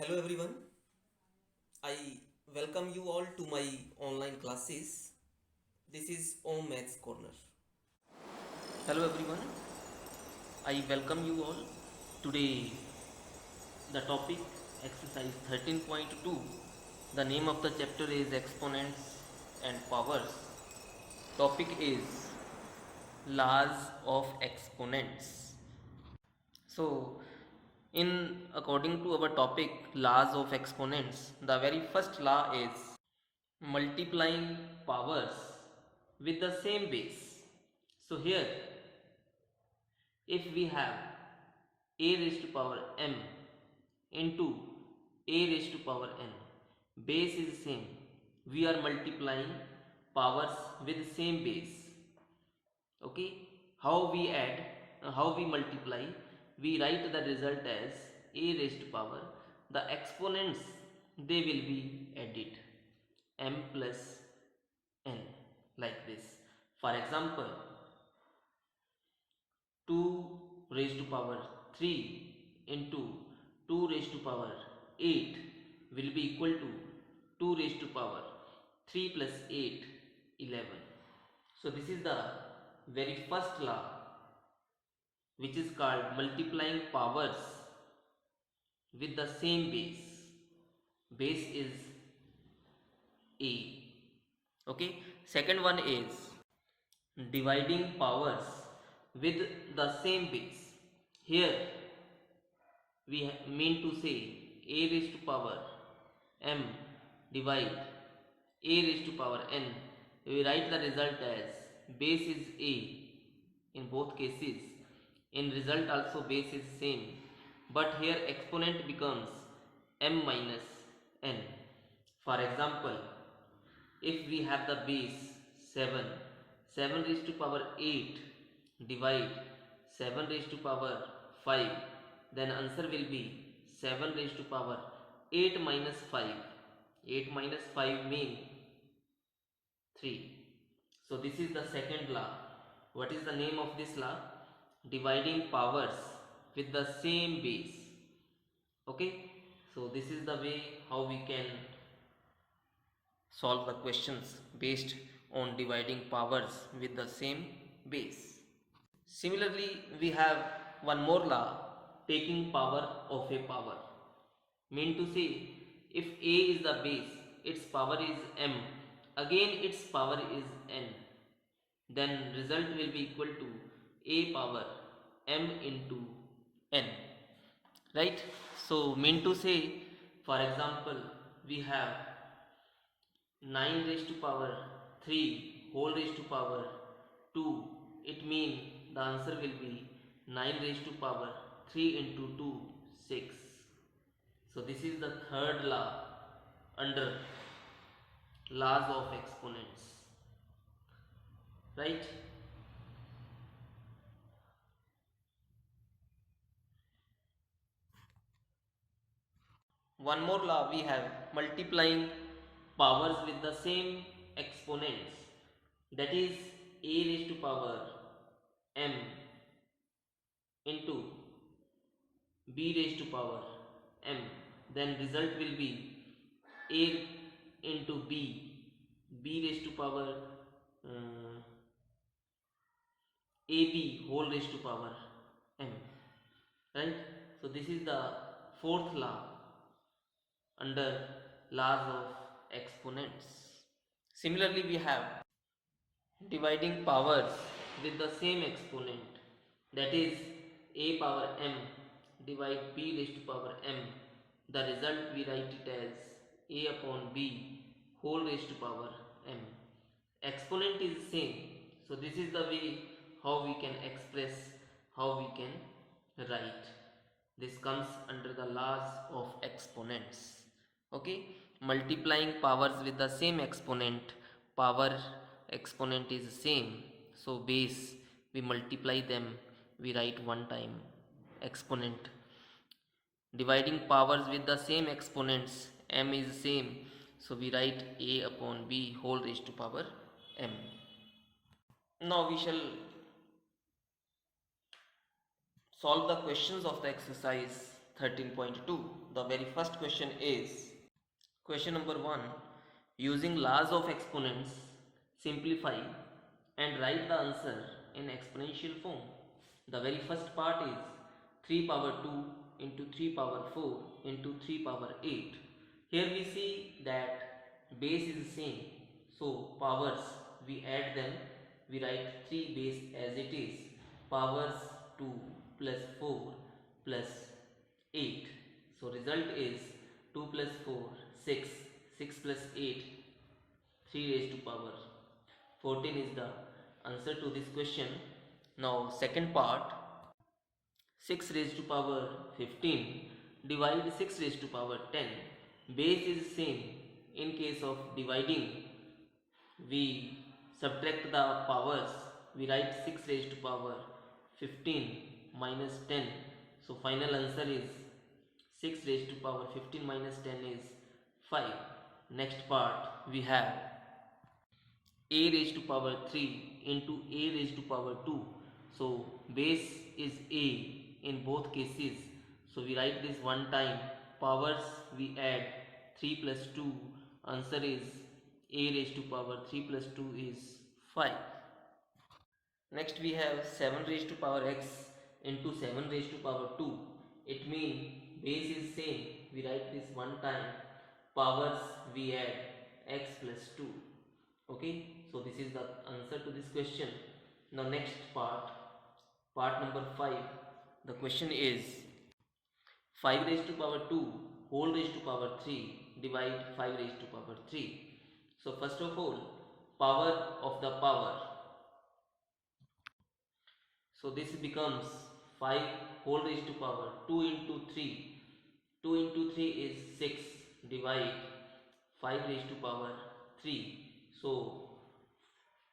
Hello everyone. I welcome you all to my online classes. This is Om Maths Corner. Hello everyone. I welcome you all. Today the topic exercise 13.2. The name of the chapter is exponents and powers. Topic is laws of exponents. So, in according to our topic laws of exponents, the very first law is multiplying powers with the same base. So here, if we have a raised to power m into a raised to power n, base is same, we are multiplying powers with same base. Okay, how we add, how we multiply, we write the result as a raised to power, the exponents they will be added, m plus n, like this. For example, 2 raised to power 3 into 2 raised to power 8 will be equal to 2 raised to power 3 plus 8, 11. So this is the very first law, which is called multiplying powers with the same base. Base is a. Okay, second one is dividing powers with the same base. Here we mean to say a raised to power m divide a raised to power n. We write the result as base is a in both cases. In result also base is same, but here exponent becomes m minus n. For example, if we have the base 7, 7 raised to power 8 divide 7 raised to power 5, then answer will be 7 raised to power 8 minus 5. 8 minus 5 mean 3. So this is the second law. What is the name of this law? Dividing powers with the same base. Okay, so this is the way how we can solve the questions based on dividing powers with the same base. Similarly, we have one more law, taking power of a power. Mean to say, if a is the base, its power is m, again its power is n, then result will be equal to a power m into n. Right? So mean to say, for example, we have 9 raised to power 3 whole raised to power 2. It means the answer will be 9 raised to power 3 into 2, 6. So this is the third law under laws of exponents. Right? One more law we have, multiplying powers with the same exponents, that is a raised to power m into b raised to power m, then result will be a into b raised to power ab whole raised to power m. Right? So this is the fourth law under laws of exponents. Similarly, we have dividing powers with the same exponent, that is a power m divide b raised to power m. The result we write it as a upon b whole raised to power m. Exponent is same, so this is the way how we can express, how we can write. This comes under the laws of exponents. Okay, multiplying powers with the same exponent, power exponent is same, so base we multiply them, we write one time exponent. Dividing powers with the same exponents, m is same, so we write a upon b whole raised to power m. Now we shall solve the questions of the exercise 13.2. The very first question is question number 1. Using laws of exponents, simplify and write the answer in exponential form. The very first part is 3 power 2 into 3 power 4 into 3 power 8. Here we see that base is same, so powers we add them, we write 3 base as it is. Powers 2 plus 4 plus 8. So result is 2 plus 4 6, 6 plus 8 3 raised to power 14 is the answer to this question. Now second part, 6 raised to power 15 divide 6 raised to power 10. Base is same. In case of dividing, we subtract the powers, we write 6 raised to power 15 minus 10. So final answer is 6 raised to power 15 minus 10 is 5. Next part we have a raised to power 3 into a raised to power 2. So base is a in both cases, so we write this one time. Powers we add 3 plus 2, answer is a raised to power 3 plus 2 is 5. Next we have 7 raised to power x into 7 raised to power 2. It means base is same, we write this one time. Powers we add x plus 2. Okay, so this is the answer to this question. Now next part, part number 5. The question is 5 raised to power 2 whole raised to power 3 divide 5 raised to power 3. So first of all, power of the power, so this becomes 5 whole raised to power 2 into 3. 2 into 3 is 6 divide 5 raised to power 3. So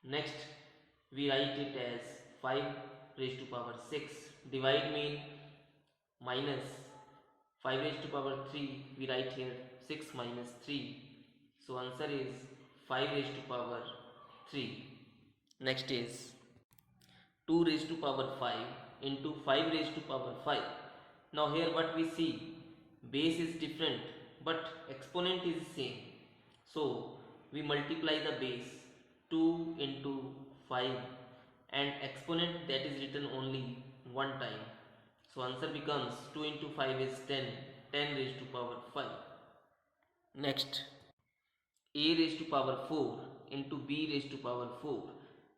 next we write it as 5 raised to power 6. Divide mean minus 5 raised to power 3, we write here 6 minus 3. So answer is 5 raised to power 3. Next is 2 raised to power 5 into 5 raised to power 5. Now here what we see, base is different but exponent is same. So we multiply the base 2 into 5 and exponent that is written only one time. So answer becomes 2 into 5 is 10, 10 raised to power 5. Next, a raised to power 4 into b raised to power 4.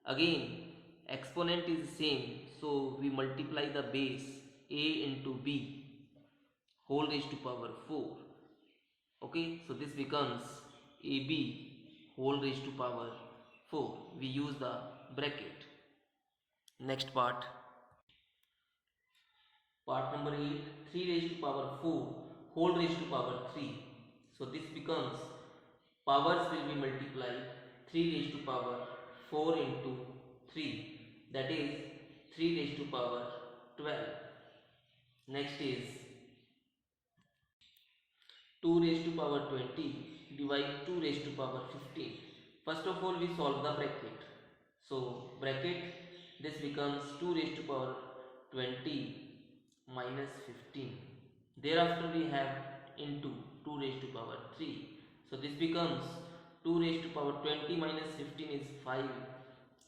Again exponent is same, so we multiply the base a into b whole raised to power 4. Okay, so this becomes ab whole raised to power 4. We use the bracket. Next part, part number 8, 3 raised to power 4 whole raised to power 3. So this becomes, powers will be multiplied, 3 raised to power 4 into 3, that is 3 raised to power 12. Next is 2 raised to power 20 divide 2 raised to power 15. First of all we solve the bracket. So bracket, this becomes 2 raised to power 20 minus 15. Thereafter we have into 2 raised to power 3. So this becomes 2 raised to power 20 minus 15 is 5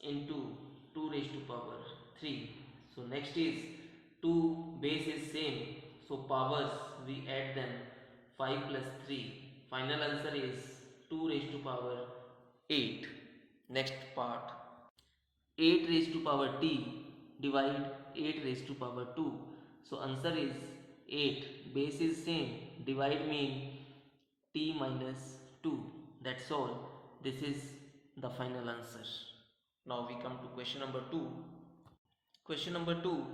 into 2 raised to power 3. So next is 2 base is same, so powers we add them 5 plus 3. Final answer is 2 raised to power 8. Next part, 8 raised to power t divide 8 raised to power 2. So answer is 8, base is same, divide mean t minus 2. That's all. This is the final answer. Now we come to question number 2. Question number 2,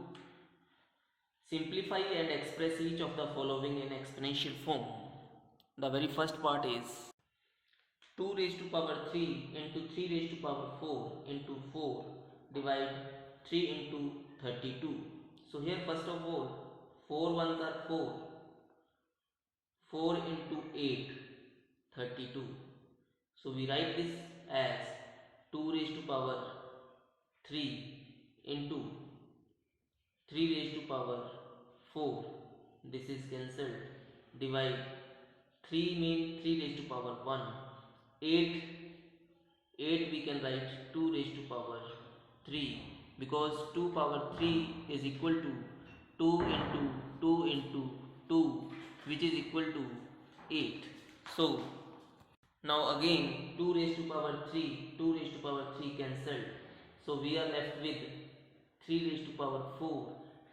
simplify and express each of the following in exponential form. The very first part is 2 raised to power 3 into 3 raised to power 4 into 4 divide 3 into 32. So here first of all, 4 ones are 4, 4 into 8, 32. So we write this as 2 raised to power 3 into 3 raised to power 4 this is cancelled. Divide 3 mean 3 raised to power 1. 8, 8 we can write 2 raised to power 3, because 2 power 3 is equal to 2 into 2 into 2, which is equal to 8. So now again 2 raised to power 3, 2 raised to power 3 cancelled. So we are left with 3 raised to power 4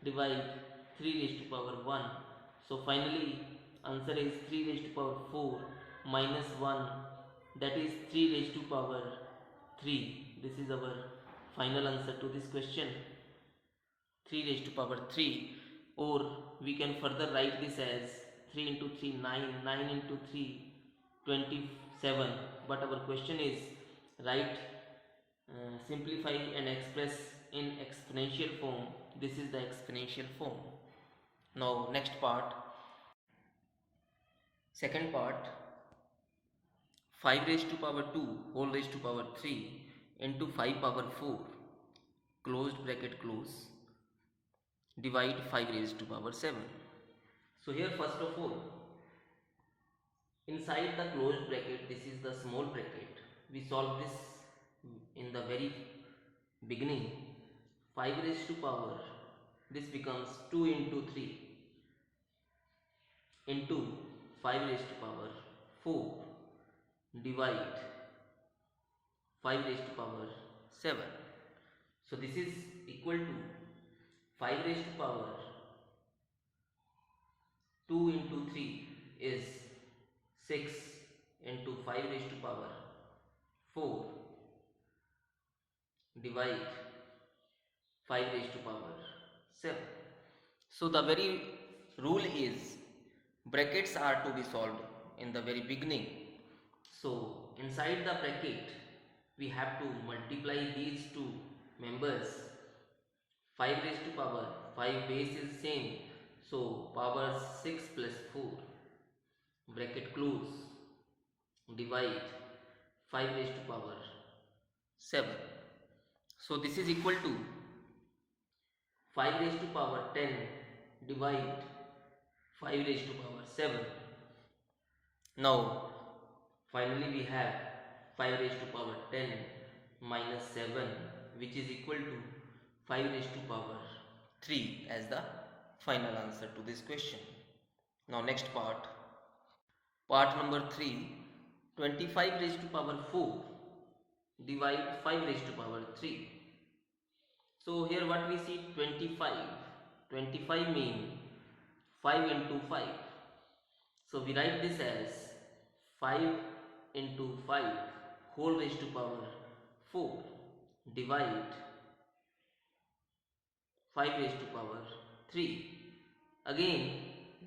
divide 3 raised to power 1. So finally answer is 3 raised to power 4 minus 1, that is 3 raised to power 3. This is our final answer to this question, 3 raised to power 3. Or we can further write this as 3 into 3 9, 9 into 3 27. But our question is write, simplify and express in exponential form. This is the exponential form. Now next part, second part, 5 raised to power 2 whole raised to power 3 into 5 power 4 closed bracket close divide 5 raised to power 7. So here first of all, inside the closed bracket, this is the small bracket, we solve this in the very beginning. 5 raised to power, this becomes 2 into 3 into 5 raised to power 4 divide 5 raised to power 7. So this is equal to 5 raised to power 2 into 3 is 6 into 5 raised to power 4 divide 5 raised to power 7. So the very rule is brackets are to be solved in the very beginning. So inside the bracket we have to multiply these two members. 5 raised to power 5 base is same, so power 6 plus 4 bracket close divide 5 raised to power 7. So this is equal to 5 raised to power 10 divide 5 raised to power 7. Now finally we have 5 raised to power 10 minus 7, which is equal to 5 raised to power 3 as the final answer to this question. Now next part, part number 3, 25 raised to power 4 divide 5 raised to power 3. So here what we see, 25 mean 5 into 5. So we write this as 5 into 5 whole raised to power 4 divide 5 raised to power 3. Again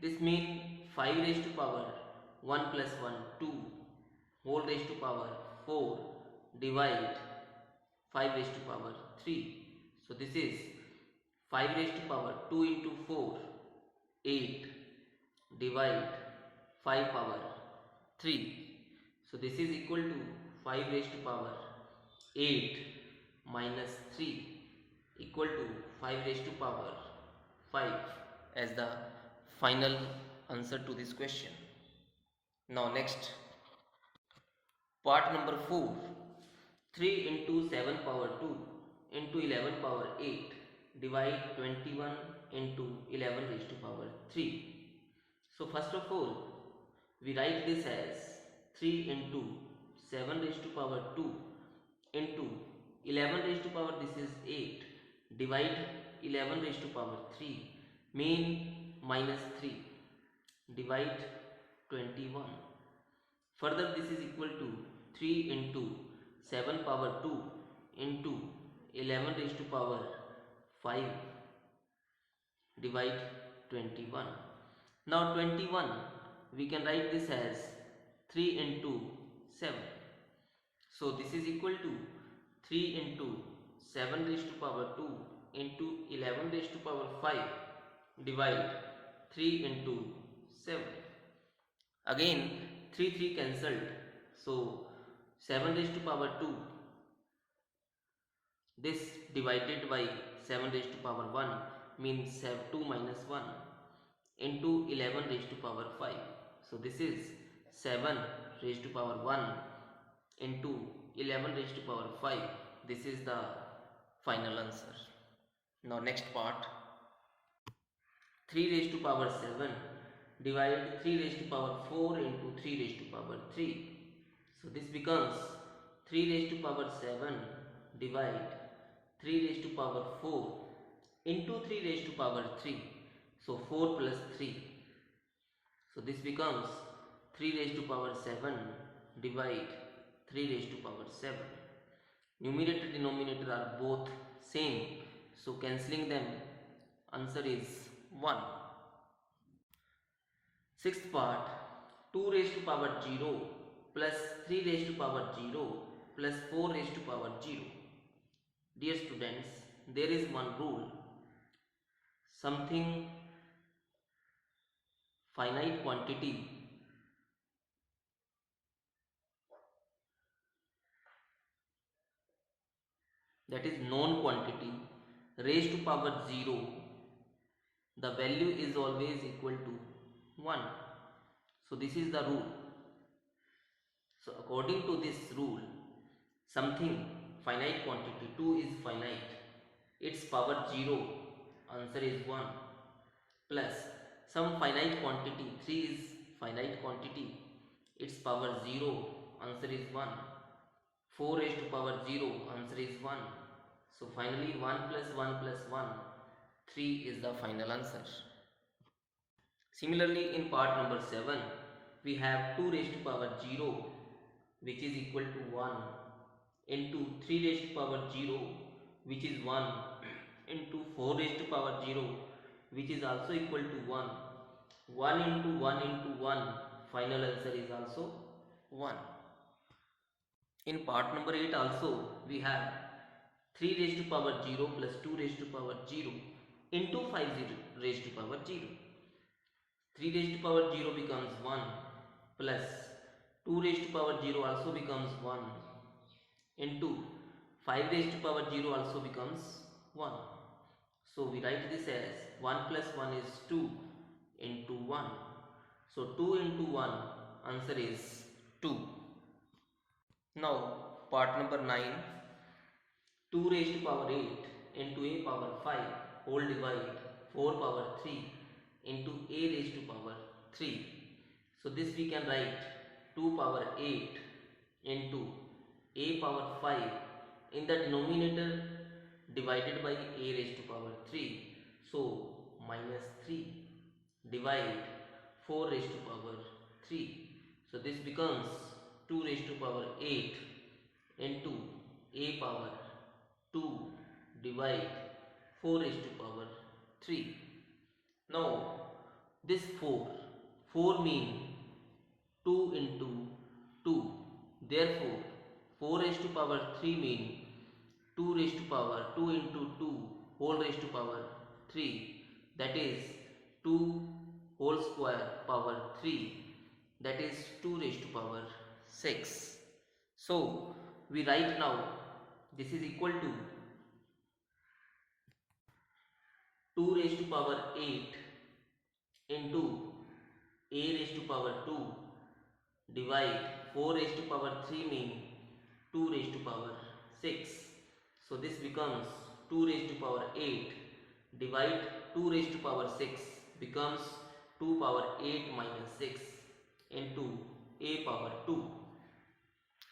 this means 5 raised to power 1 plus 1 2 whole raised to power 4 divide 5 raised to power 3. So this is 5 raised to power 2 into 4 8 divide 5 power 3. So this is equal to 5 raised to power 8 minus 3 equal to 5 raised to power 5 as the final answer to this question. Now next, part number 4, 3 into 7 power 2 into 11 power 8 divide 21 into 11 raised to power 3. So first of all we write this as 3 into 7 raised to power 2 into 11 raised to power, this is 8 divide 11 raised to power 3 mean minus 3 divide 21. Further this is equal to 3 into 7 power 2 into 11 raised to power 5 divide 21. Now 21 we can write this as 3 into 7. So this is equal to 3 into 7 raised to power 2 into 11 raised to power 5 divide 3 into 7. Again 3 cancelled, so 7 raised to power 2, this divided by 7 raised to power 1 means 2 minus 1 into 11 raised to power 5. So this is 7 raised to power 1 into 11 raised to power 5. This is the final answer. Now next part, 3 raised to power 7 divide 3 raised to power 4 into 3 raised to power 3. So this becomes 3 raised to power 7 divide 3 raised to power 4 into 3 raised to power 3. So 4 plus 3. So this becomes 3 raised to power 7 divide 3 raised to power 7. Numerator denominator are both same. So cancelling them, answer is 1. Sixth part, 2 raised to power 0 plus 3 raised to power 0 plus 4 raised to power 0. Dear students, there is one rule. Something finite quantity that is known quantity raised to power 0, the value is always equal to 1. So this is the rule. So according to this rule, something finite quantity 2 is finite, its power 0, answer is 1, plus some finite quantity 3 is finite quantity, its power 0, answer is 1. 4 raised to power 0, answer is 1. So finally 1 plus 1 plus 1, 3 is the final answer. Similarly, in part number 7, we have 2 raised to power 0 which is equal to 1 into 3 raised to power 0 which is 1 into 4 raised to power 0 which is also equal to 1. 1 into 1 into 1, final answer is also 1. In part number 8 also we have 3 raised to power 0 plus 2 raised to power 0 into 5 raised to power 0. 3 raised to power 0 becomes 1 plus 2 raised to power 0 also becomes 1 into 5 raised to power 0 also becomes 1. So we write this as 1 plus 1 is 2 into 1. So 2 into 1, answer is 2. Now part number 9, 2 raised to power 8 into a power 5 whole divide 4 power 3 into a raised to power 3. So this we can write 2 power 8 into a power 5 in the denominator divided by a raised to power 3. So minus 3 divide 4 raised to power 3. So this becomes 2 raised to power 8 into a power 2 divide 4 raised to power 3. Now this 4 mean 2 into 2. Therefore 4 raised to power 3 mean 2 raised to power 2 into 2 whole raised to power 3, that is 2 whole square power 3, that is 2 raised to power 6. So we write now this is equal to 2 raised to power 8 into a raised to power 2 divide 4 raised to power 3 mean 2 raised to power 6. So this becomes 2 raised to power 8 divide 2 raised to power 6 becomes 2 power 8 minus 6 into a power 2.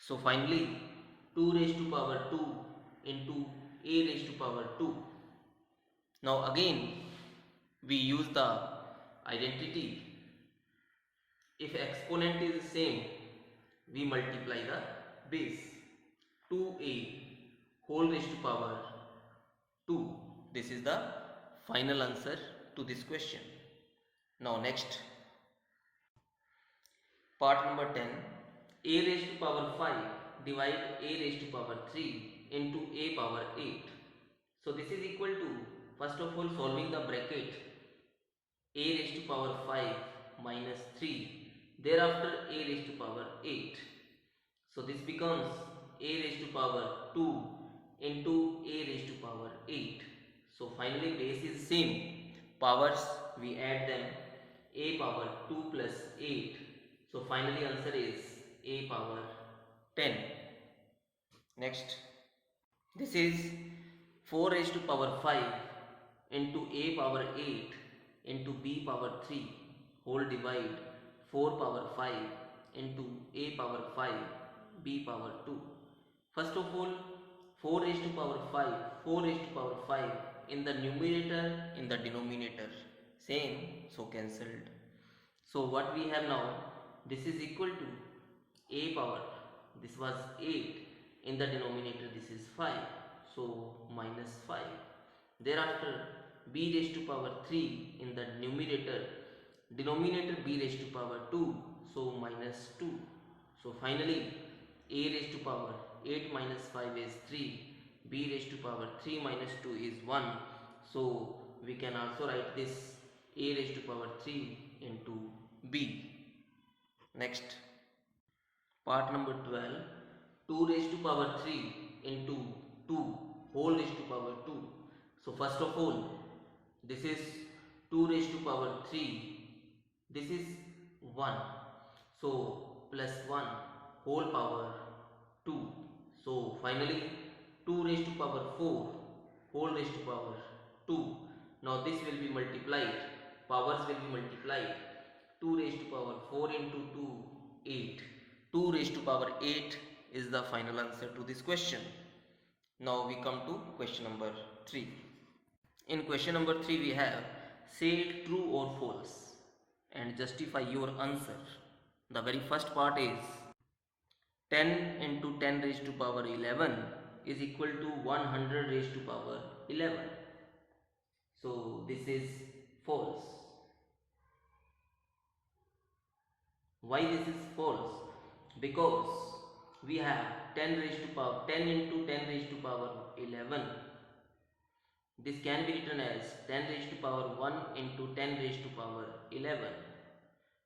So finally 2 raised to power 2 into a raised to power 2. Now again we use the identity. If exponent is same, we multiply the base. 2a whole raised to power 2. This is the final answer to this question. Now next, part number 10, a raised to power 5 divide a raised to power 3 into a power 8. So this is equal to, first of all, solving the bracket a raised to power 5 minus 3, thereafter a raised to power 8. So this becomes a raised to power 2 into a raised to power 8. So finally base is same, powers we add them, a power 2 plus 8. So finally answer is a power 10. Next, this is 4 raised to power 5 into a power 8 into b power 3 whole divide 4 power 5 into a power 5 b power 2. First of all, 4 raised to power 5, 4 raised to power 5 in the numerator, in the denominator same, so cancelled. So what we have now, this is equal to a power, this was 8, in the denominator this is 5, so minus 5. Thereafter b raised to power 3 in the numerator, denominator b raised to power 2, so minus 2. So finally a raised to power 8 minus 5 is 3, b raised to power 3 minus 2 is 1, so we can also write this a raised to power 3 into b. Next, part number 12, 2 raised to power 3 into 2 whole raised to power 2. So first of all, this is 2 raised to power 3, this is 1, so plus 1 whole power 2. So finally 2 raised to power 4 whole raised to power 2. Now this will be multiplied, powers will be multiplied. 2 raised to power 4 into 2, 8. 2 raised to power 8 is the final answer to this question. Now we come to question number 3. In question number 3 we have, say true or false and justify your answer. The very first part is 10 into 10 raised to power 11 is equal to 100 raised to power 11. So this is false. Why this is false? Because we have 10 raised to power 10 into 10 raised to power 11. This can be written as 10 raised to power 1 into 10 raised to power 11.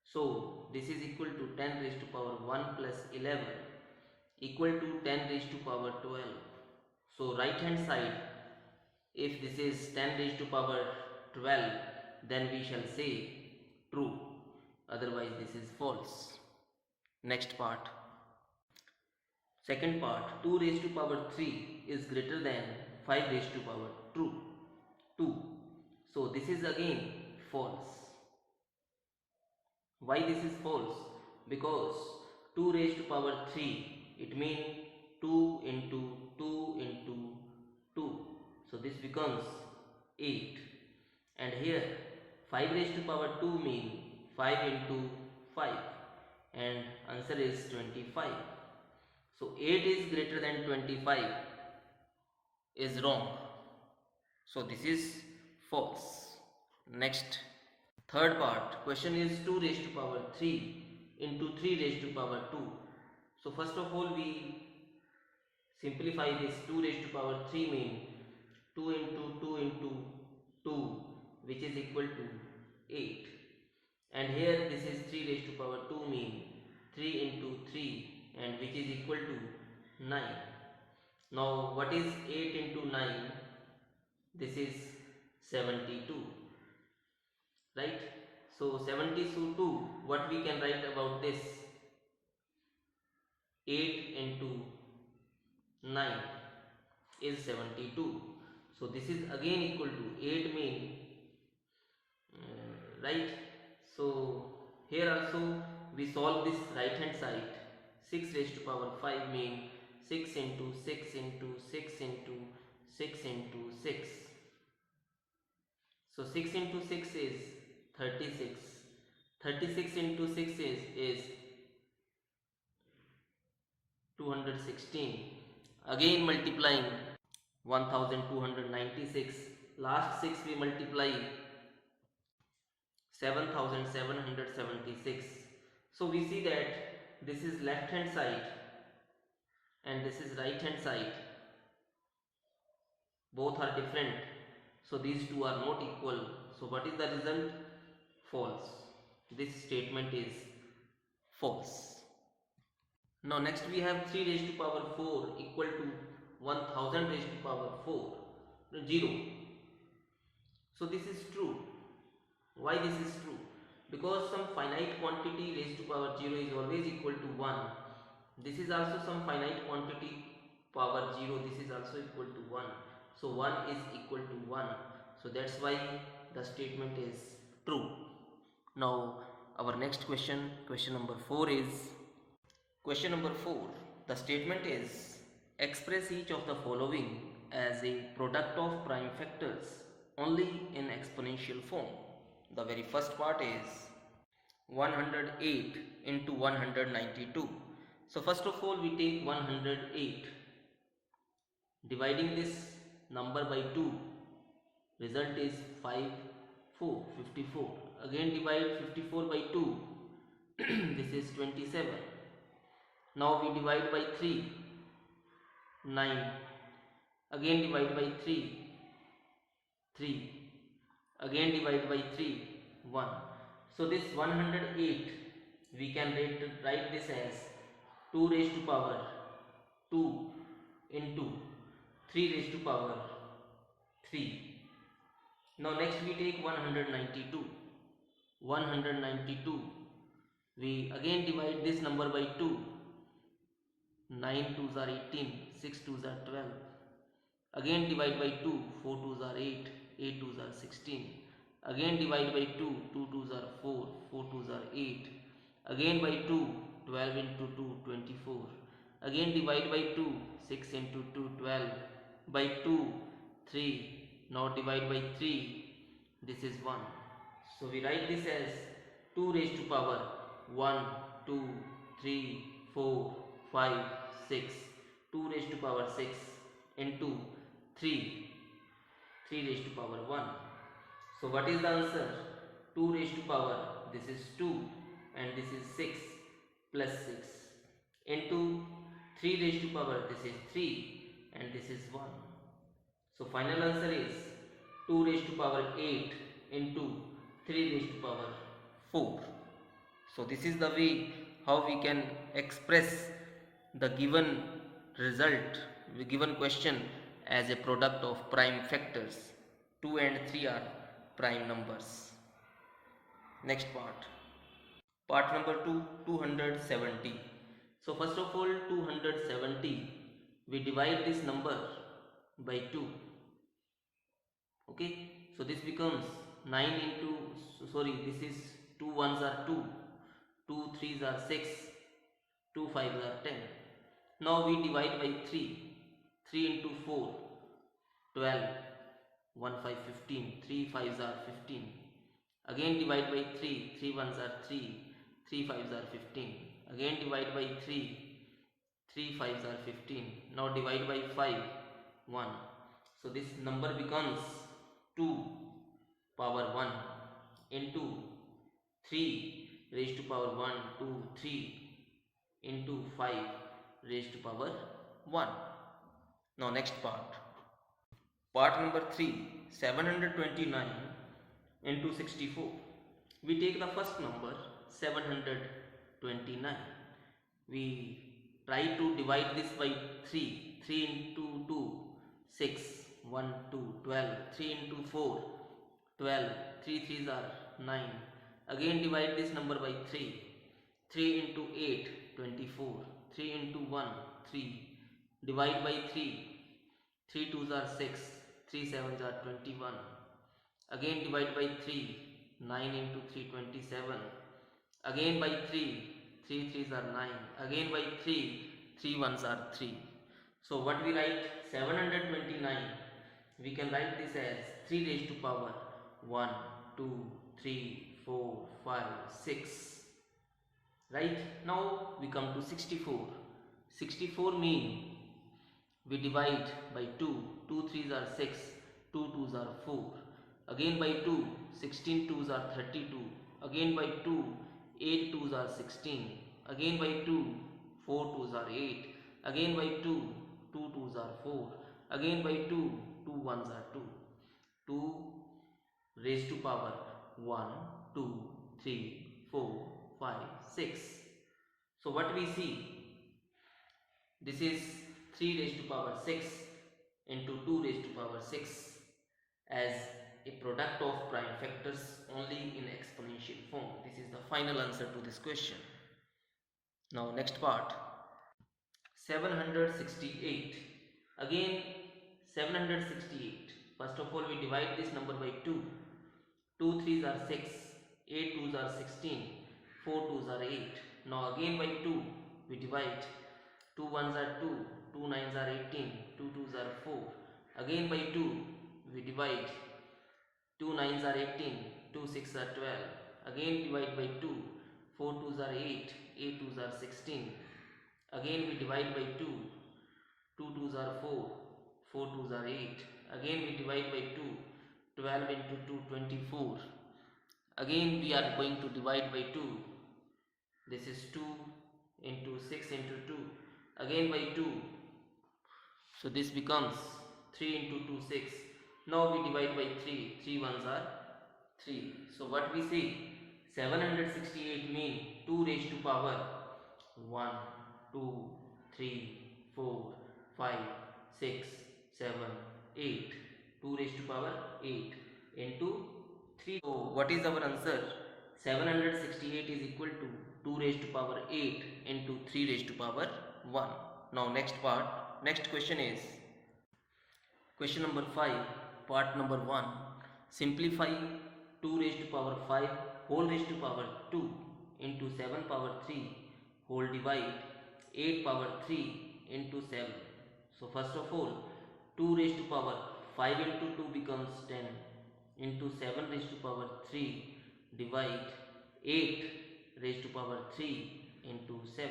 So this is equal to 10 raised to power 1 plus 11 equal to 10 raised to power 12. So right hand side, if this is 10 raised to power 12, then we shall say true, otherwise this is false. Next part, second part, 2 raised to power 3 is greater than 5 raised to power 2. So this is again false. Why this is false? Because 2 raised to power 3, it means 2 into 2 into 2. So this becomes 8. And here 5 raised to power 2 means 5 into 5. And answer is 25. So 8 is greater than 25 is wrong. So this is false. Next, third part, question is 2 raised to power 3 into 3 raised to power 2. So first of all we simplify this. 2 raised to power 3 means 2 into 2 into 2, which is equal to 8. And here this is 3 raised to power 2 means 3 into 3, and which is equal to 9. Now what is 8 into 9? This is 72, right? So 72, what we can write about this? 8 into 9 is 72. So this is again equal to 8 mean, right? So here also we solve this right hand side. 6 raised to power 5 mean 6 into 6 into 6 into 6 into 6. So 6 into 6 is 36. 36 into 6 is 216. Again multiplying 1296. Last 6 we multiply 7776. So we see that this is left hand side and this is right hand side. Both are different. So these two are not equal. So what is the result? False. This statement is false. Now next we have 3 raised to power 4 equal to 1000 raised to power 4, 0. So this is true. Why this is true? because some finite quantity raised to power 0 is always equal to 1. This is also some finite quantity power 0, this is also equal to 1. So 1 is equal to 1. So that's why the statement is true. Now our next question, question number 4 is, question number 4, the statement is, express each of the following as a product of prime factors only in exponential form. The very first part is 108 into 192. So first of all we take 108, dividing this number by 2, result is 5 4 54. Again divide 54 by 2, this is 27. Now we divide by 3, 9. Again divide by 3, 3. Again divide by 3, 1. So this 108 we can write this as 2 raised to power 2 into 3 raised to power 3. Now next we take 192. 192 we again divide this number by 2. 9 2s are 18, 6 2s are 12. Again divide by 2, 4 2s are 8, 8 2s are 16. Again divide by 2, 2 2s are 4, 4 2s are 8. Again by 2, 12 into 2, 24. Again divide by 2, 6 into 2, 12. By 2, 3. Now divide by 3, this is 1. So we write this as 2 raised to power 1, 2, 3, 4, 5, 6. 2 raised to power 6 into 3, 3 raised to power 1. So what is the answer? 2 raised to power, this is 2 and this is 6 plus 6 into 3 raised to power, this is 3 and this is 1. So final answer is 2 raised to power 8 into 3 raised to power 4. So this is the way how we can express the given result, the given question as a product of prime factors. 2 and 3 are prime numbers. Next part. Part number 2, 270. So first of all 270, we divide this number by 2. Okay, so this becomes 9 into, this is 2 ones are 2, 2 threes are 6, 2 fives are 10. Now we divide by 3, 3 into 4, 12, 1 5 15, 3 fives are 15. Again divide by 3, 3 ones are 3, 3 fives are 15. Again divide by 3, 3 fives are 15. Now divide by 5, 1. So this number becomes 2 power 1 into 3 raised to power 1, 2, 3 into 5 raised to power 1. Now next part. Part number 3, 729 into 64. We take the first number 729. We try to divide this by 3. 3 into 2, 6. 1, 2, 12. 3 into 4, 12. 3 threes are 9. Again divide this number by 3. 3 into 8, 24. 3 into 1, 3. Divide by 3. 3 twos are 6. 3 sevens are 21. Again divide by 3. 9 into 3, 27. Again by 3. 3 threes are 9. Again by 3. 3 ones are 3. So what we write? 729. We can write this as 3 raised to power 1, 2, 3, 4, 5, 6. Right? Now we come to 64. 64 mean we divide by 2. 2 threes are 6. 2 twos are 4. Again by 2. 16 twos are 32. Again by 2. 8 twos are 16. Again by 2. 4 twos are 8. Again by 2. 2 twos are 4. Again by 2. 2 ones are 2. 2 raised to power 1, 2, 3, 4, 5, 6. So what we see? This is 3 raised to power 6 into 2 raised to power 6 as a product of prime factors only in exponential exponential form. This is the final answer to this question. Now next part, 768. Again 768. First of all we divide this number by 2. 2 3s are 6, 8 2s are 16, 4 2s are 8. Now again by 2 we divide. 2 1s are 2, 2 9s are 18, 2 2s are 4. Again by 2 we divide. 2 9s are 18, 2 6 are 12. Again divide by 2. 4 2s are 8, 8 2s are 16. Again we divide by 2. 2 2s are 4, 4 2s are 8. Again we divide by 2. 12 into 2 24. Again we are going to divide by 2. This is 2 into 6 into 2. Again by 2. So this becomes 3 into 2 6. Now we divide by 3. 3 ones are 3. So what we see, 768 mean 2 raised to power 1, 2, 3, 4, 5, 6, 7, 8. 2 raised to power 8 into 3. So what is our answer? 768 is equal to 2 raised to power 8 into 3 raised to power 1. Now next part, next question is question number 5, part number 1. Simplify 2 raised to power 5 whole raised to power 2 into 7 power 3 whole divide 8 power 3 into 7. So first of all 2 raised to power 5 into 2 becomes 10 into 7 raised to power 3 divide 8 raised to power 3 into 7.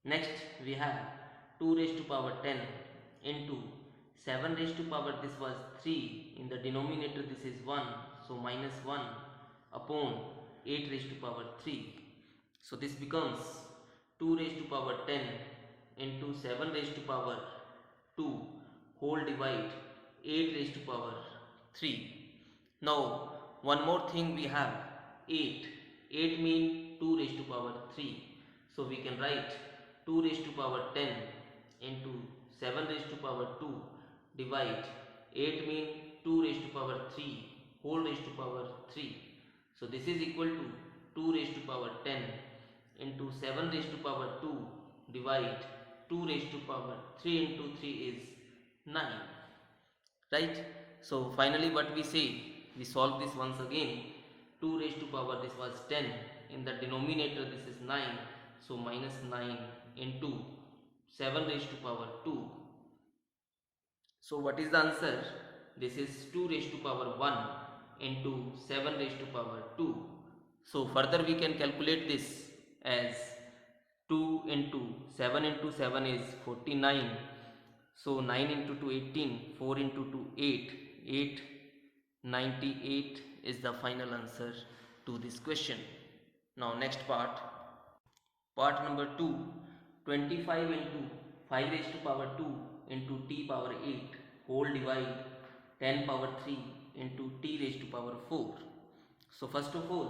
Next we have 2 raised to power 10 into 7 raised to power, this was 3, in the denominator this is 1, so minus 1 upon 8 raised to power 3. So this becomes 2 raised to power 10 into 7 raised to power 2 whole divide 8 raised to power 3. Now one more thing we have 8. 8 mean 2 raised to power 3. So we can write 2 raised to power 10 into 7 raised to power 2 divide 8 mean 2 raised to power 3 whole raised to power 3. So this is equal to 2 raised to power 10 into 7 raised to power 2 divide 2 raised to power 3 into 3 is 9. Right? So finally what we say, we solve this once again. 2 raised to power, this was 10, in the denominator this is 9, so minus 9 into 7 raised to power 2. So what is the answer? This is 2 raised to power 1 into 7 raised to power 2. So further we can calculate this as 2 into 7 is 49. So 9 into 2 18, 4 into 2 8, 98 is the final answer to this question. Now next part, part number 2, 25 into 5 raised to power 2 into t power 8 whole divide 10 power 3 into t raised to power 4. So first of all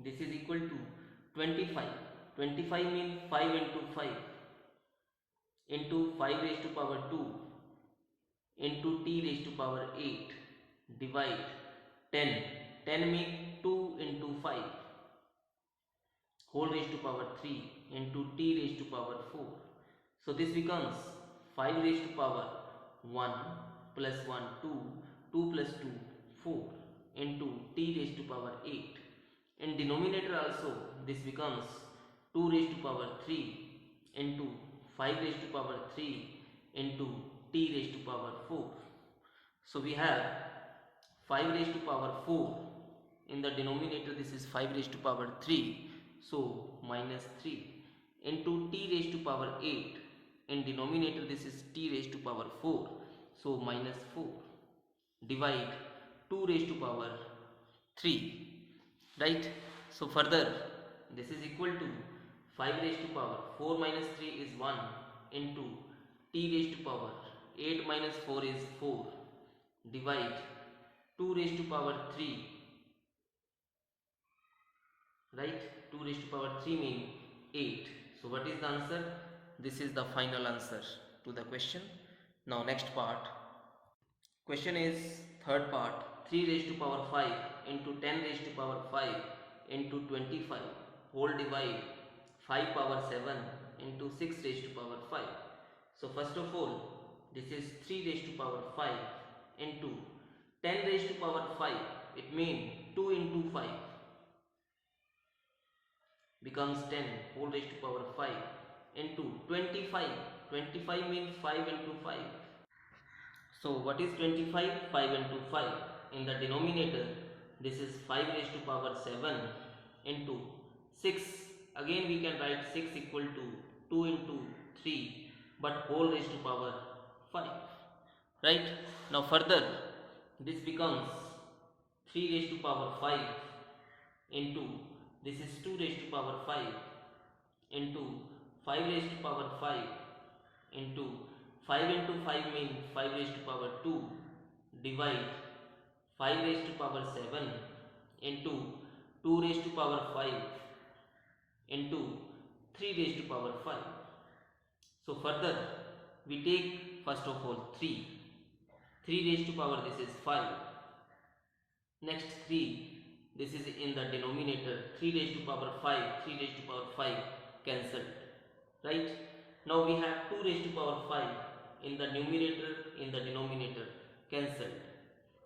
this is equal to 25. 25 means 5 into 5 into 5 raised to power 2 into t raised to power 8 divide 10. 10 means 2 into 5 whole raised to power 3 into t raised to power 4. So this becomes 5 raised to power 1 plus 1 2, 2 plus 2 4 into t raised to power 8. In denominator also this becomes 2 raised to power 3 into 5 raised to power 3 into t raised to power 4. So we have 5 raised to power 4, in the denominator this is 5 raised to power 3, so minus 3 into t raised to power 8, in denominator this is t raised to power 4, so minus 4 divide 2 raised to power 3. Right? So further this is equal to 5 raised to power 4 minus 3 is 1 into t raised to power 8 minus 4 is 4 divide 2 raised to power 3. Right? 2 raised to power 3 means 8. So what is the answer? This is the final answer to the question. Now next part. Question is third part. 3 raised to power 5 into 10 raised to power 5 into 25 whole divide 5 power 7 into 6 raised to power 5. So first of all, this is 3 raised to power 5 into 10 raised to power 5. It means 2 into 5 becomes 10 whole raised to power 5 into 25. 25 means 5 into 5. So what is 25? 5 into 5. In the denominator, this is 5 raised to power 7 into 6. Again we can write 6 equal to 2 into 3, but whole raised to power 5. Right? Now further, this becomes 3 raised to power 5 into, this is 2 raised to power 5 into 5 raised to power 5 into 5 into 5 means 5 raised to power 2 divide 5 raised to power 7 into 2 raised to power 5 into 3 raised to power 5. So further we take first of all 3 raised to power, this is 5. Next 3, this is in the denominator, 3 raised to power 5, 3 raised to power 5 cancelled. Right? Now we have 2 raised to power 5 in the numerator, in the denominator, cancelled.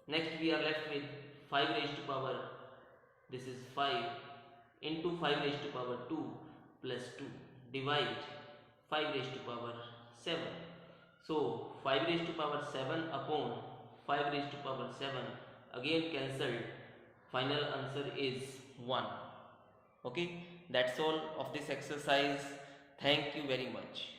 Next we are left with 5 raised to power, this is 5 into 5 raised to power 2 plus 2 divide 5 raised to power 7. So 5 raised to power 7 upon 5 raised to power 7 again cancelled. Final answer is 1. Okay, that's all of this exercise. Thank you very much.